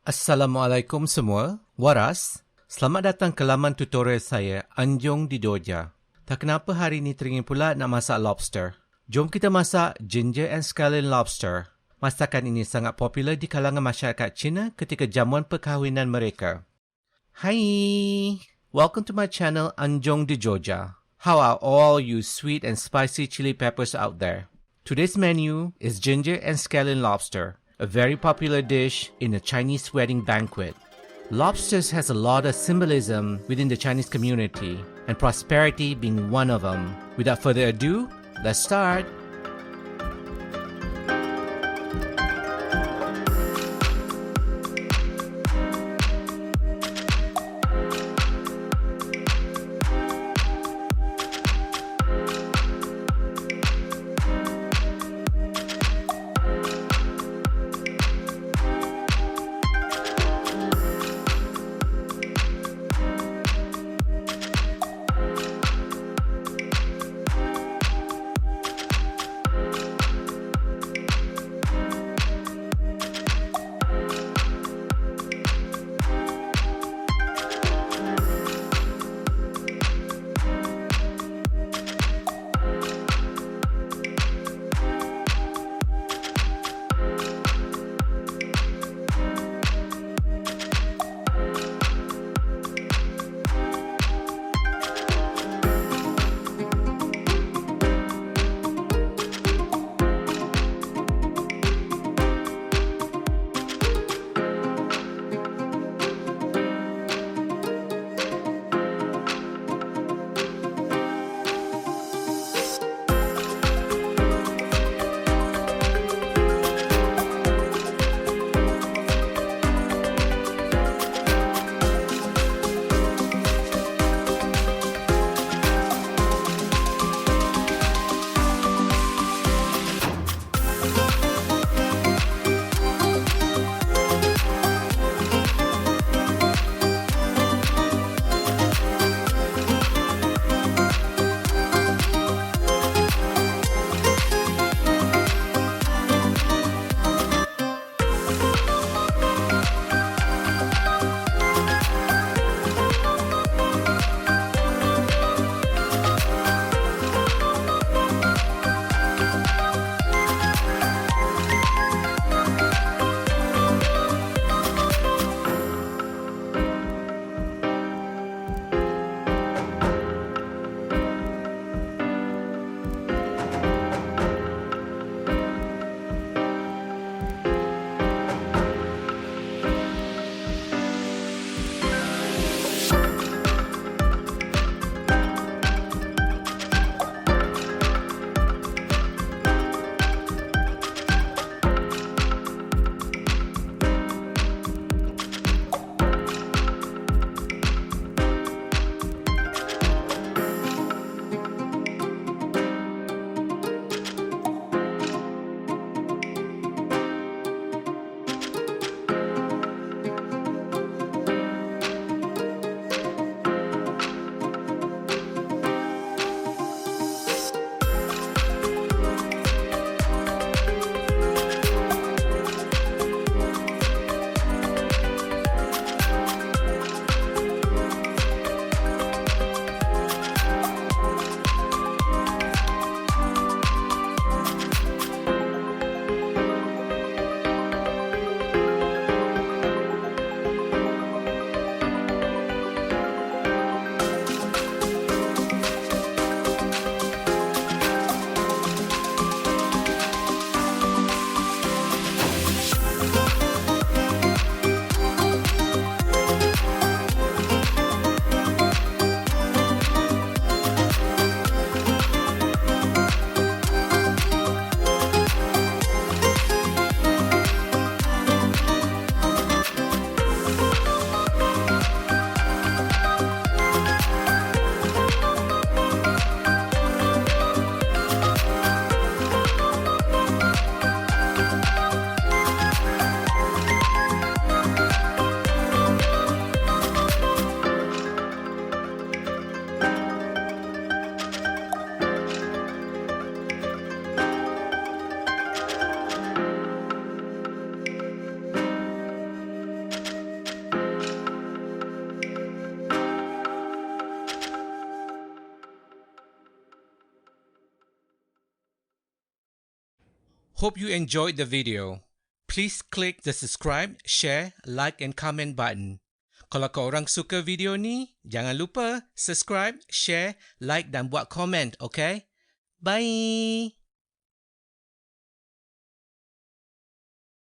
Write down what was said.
Assalamualaikum semua, waras. Selamat datang ke laman tutorial saya, Anjong di Doja. Tak kenapa hari ini teringin pula nak masak lobster. Jom kita masak Ginger and Scallion Lobster. Masakan ini sangat popular di kalangan masyarakat Cina ketika jamuan perkahwinan mereka. Hai, welcome to my channel Anjong di Doja. How are all you sweet and spicy chili peppers out there? Today's menu is Ginger and Scallion Lobster, a very popular dish in a Chinese wedding banquet. Lobsters has a lot of symbolism within the Chinese community, and prosperity being one of them. Without further ado, let's start. Hope you enjoyed the video. Please click the subscribe, share, like and comment button. Kalau korang suka video ni, jangan lupa subscribe, share, like dan buat komen, okay? Bye!